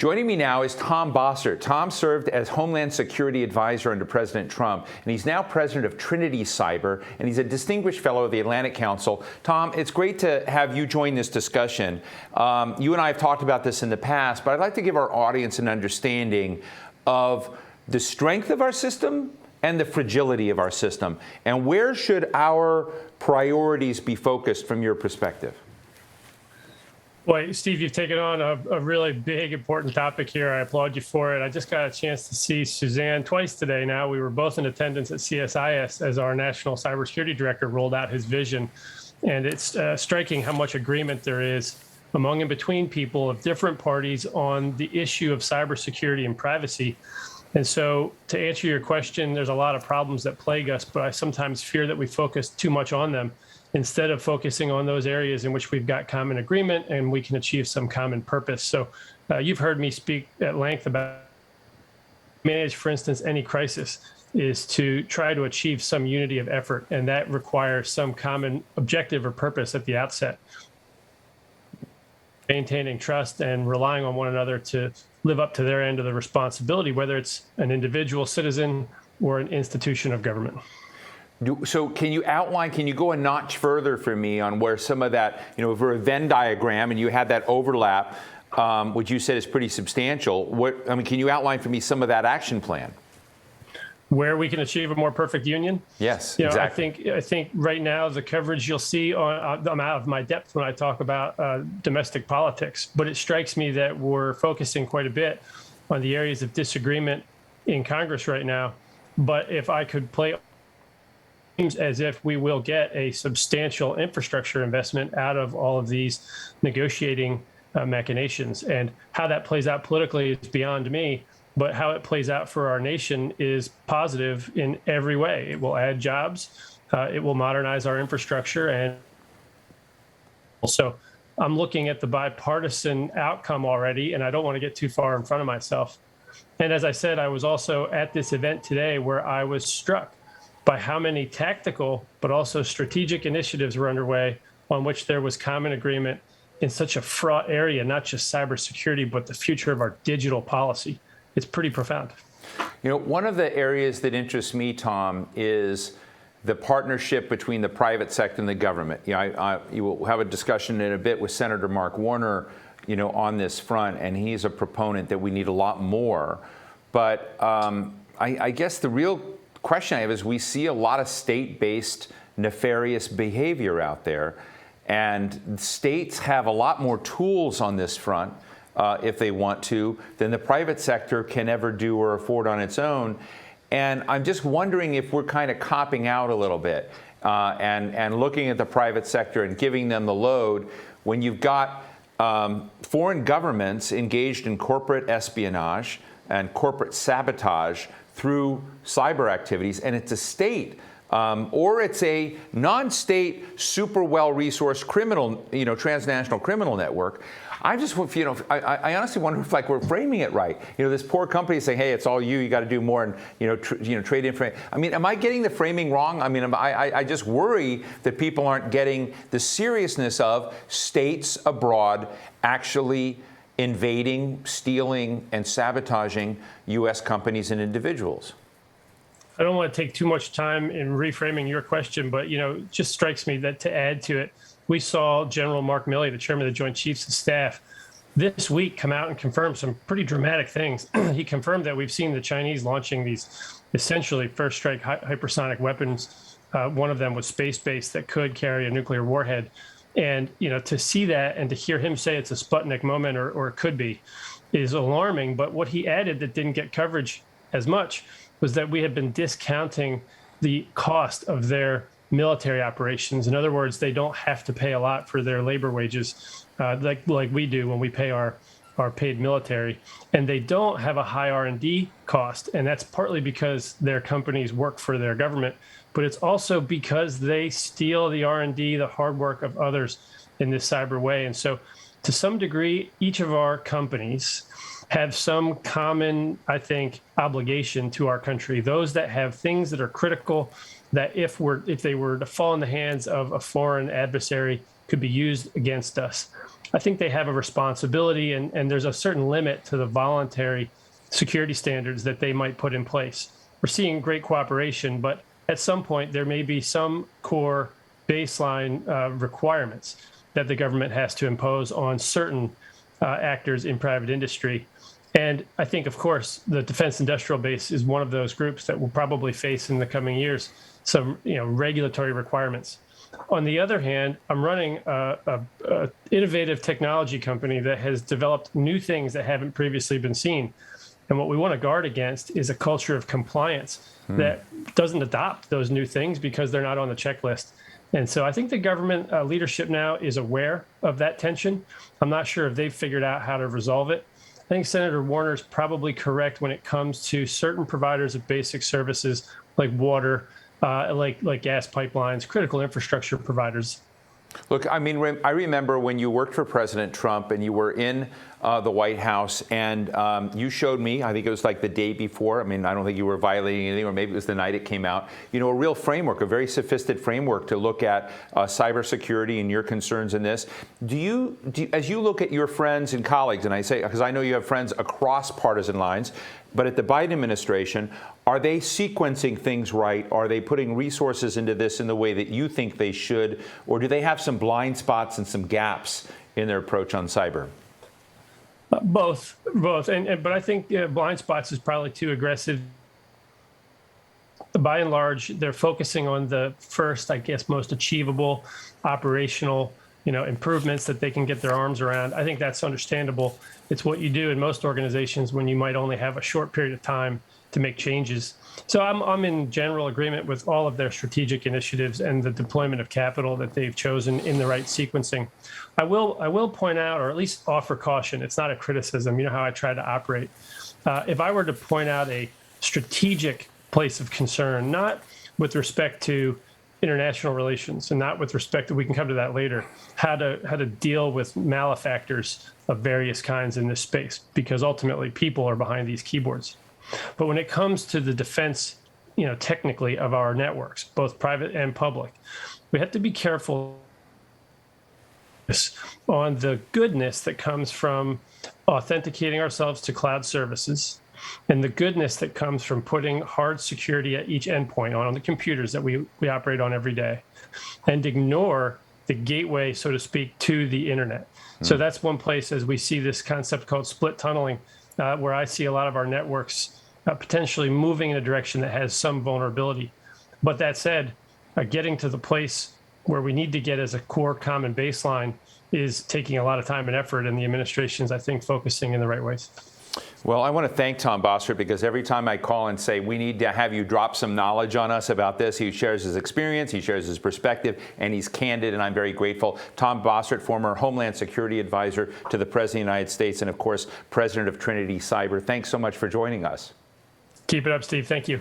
Joining me now is Tom Bossert. Tom served as Homeland Security Advisor under President Trump, and he's now president of Trinity Cyber, and he's a distinguished fellow of the Atlantic Council. Tom, it's great to have you join this discussion. You and I have talked about this in the past, but I'd like to give our audience an understanding of the strength of our system and the fragility of our system, and where should our priorities be focused from your perspective? Boy, Steve, you've taken on a really big, important topic here. I applaud you for it. I just got a chance to see Suzanne twice today now. We were both in attendance at CSIS as our National Cybersecurity Director rolled out his vision. And it's striking how much agreement there is among and between people of different parties on the issue of cybersecurity and privacy. And so to answer your question, there's a lot of problems that plague us, but I sometimes fear that we focus too much on them instead of focusing on those areas in which we've got common agreement and we can achieve some common purpose. So you've heard me speak at length about manage, for instance, any crisis is to try to achieve some unity of effort, and that requires some common objective or purpose at the outset. Maintaining trust and relying on one another to live up to their end of the responsibility, whether it's an individual citizen or an institution of government. So can you outline, can you go a notch further for me on where some of that, over a Venn diagram and you had that overlap, which you said is pretty substantial, can you outline for me some of that action plan? Where we can achieve a more perfect union? Yes, exactly. I think right now the coverage you'll see on I'm out of my depth when I talk about domestic politics, but it strikes me that we're focusing quite a bit on the areas of disagreement in Congress right now. But if I could play as if we will get a substantial infrastructure investment out of all of these negotiating machinations. And how that plays out politically is beyond me, but how it plays out for our nation is positive in every way. It will add jobs, it will modernize our infrastructure, and so I'm looking at the bipartisan outcome already, and I don't want to get too far in front of myself. And as I said, I was also at this event today where I was struck by how many tactical but also strategic initiatives were underway on which there was common agreement in such a fraught area, not just cybersecurity, but the future of our digital policy. It's pretty profound. One of the areas that interests me, Tom, is the partnership between the private sector and the government. You will have a discussion in a bit with Senator Mark Warner, on this front, and he's a proponent that we need a lot more. But I guess the real question I have is we see a lot of state-based nefarious behavior out there, and states have a lot more tools on this front if they want to than the private sector can ever do or afford on its own. And I'm just wondering if we're kind of copping out a little bit and looking at the private sector and giving them the load when you've got foreign governments engaged in corporate espionage and corporate sabotage through cyber activities, and it's a state or it's a non-state, super well-resourced criminal, transnational criminal network. I just, I honestly wonder if, we're framing it right. This poor company saying, "Hey, it's all you. You got to do more and trade information." Am I getting the framing wrong? I just worry that people aren't getting the seriousness of states abroad actually invading, stealing, and sabotaging U.S. companies and individuals. I don't want to take too much time in reframing your question, but it just strikes me that to add to it, we saw General Mark Milley, the chairman of the Joint Chiefs of Staff, this week come out and confirm some pretty dramatic things. He confirmed that we've seen the Chinese launching these essentially first strike hypersonic weapons. One of them was space-based that could carry a nuclear warhead. And, to see that and to hear him say it's a Sputnik moment or it could be is alarming. But what he added that didn't get coverage as much was that we had been discounting the cost of their military operations. In other words, they don't have to pay a lot for their labor wages like we do when we pay our paid military. And they don't have a high R&D cost. And that's partly because their companies work for their government, but it's also because they steal the R&D, the hard work of others in this cyber way. And so to some degree, each of our companies have some common, I think, obligation to our country. Those that have things that are critical that if they were to fall in the hands of a foreign adversary could be used against us. I think they have a responsibility, and there's a certain limit to the voluntary security standards that they might put in place. We're seeing great cooperation, but at some point there may be some core baseline requirements that the government has to impose on certain actors in private industry. And I think, of course, the defense industrial base is one of those groups that will probably face in the coming years some regulatory requirements. On the other hand, I'm running a innovative technology company that has developed new things that haven't previously been seen. And what we want to guard against is a culture of compliance that doesn't adopt those new things because they're not on the checklist. And so I think the government leadership now is aware of that tension. I'm not sure if they've figured out how to resolve it. I think Senator Warner's probably correct when it comes to certain providers of basic services like water, like gas pipelines, critical infrastructure providers. Look, I mean, I remember when you worked for President Trump and you were in the White House, and you showed me, I think it was like the day before, I mean, I don't think you were violating anything, or maybe it was the night it came out, a real framework, a very sophisticated framework to look at cybersecurity and your concerns in this. Do you, as you look at your friends and colleagues, and I say, because I know you have friends across partisan lines, but at the Biden administration, are they sequencing things right? Are they putting resources into this in the way that you think they should? Or do they have some blind spots and some gaps in their approach on cyber? Both. But I think blind spots is probably too aggressive. By and large, they're focusing on the first, I guess, most achievable operational improvements that they can get their arms around. I think that's understandable. It's what you do in most organizations when you might only have a short period of time to make changes. So I'm in general agreement with all of their strategic initiatives and the deployment of capital that they've chosen in the right sequencing. I will point out, or at least offer caution. It's not a criticism. You know how I try to operate. If I were to point out a strategic place of concern, not with respect to international relations and not with respect to, we can come to that later, how to deal with malefactors of various kinds in this space, because ultimately people are behind these keyboards. But when it comes to the defense, technically of our networks, both private and public, we have to be careful on the goodness that comes from authenticating ourselves to cloud services and the goodness that comes from putting hard security at each endpoint on the computers that we operate on every day, and ignore the gateway, so to speak, to the internet. So that's one place, as we see this concept called split tunneling, where I see a lot of our networks potentially moving in a direction that has some vulnerability. But that said, getting to the place where we need to get as a core common baseline is taking a lot of time and effort, and the administration's, I think, focusing in the right ways. Well, I want to thank Tom Bossert, because every time I call and say we need to have you drop some knowledge on us about this, he shares his experience, he shares his perspective, and he's candid, and I'm very grateful. Tom Bossert, former Homeland Security Advisor to the President of the United States, and of course, President of Trinity Cyber. Thanks so much for joining us. Keep it up, Steve. Thank you.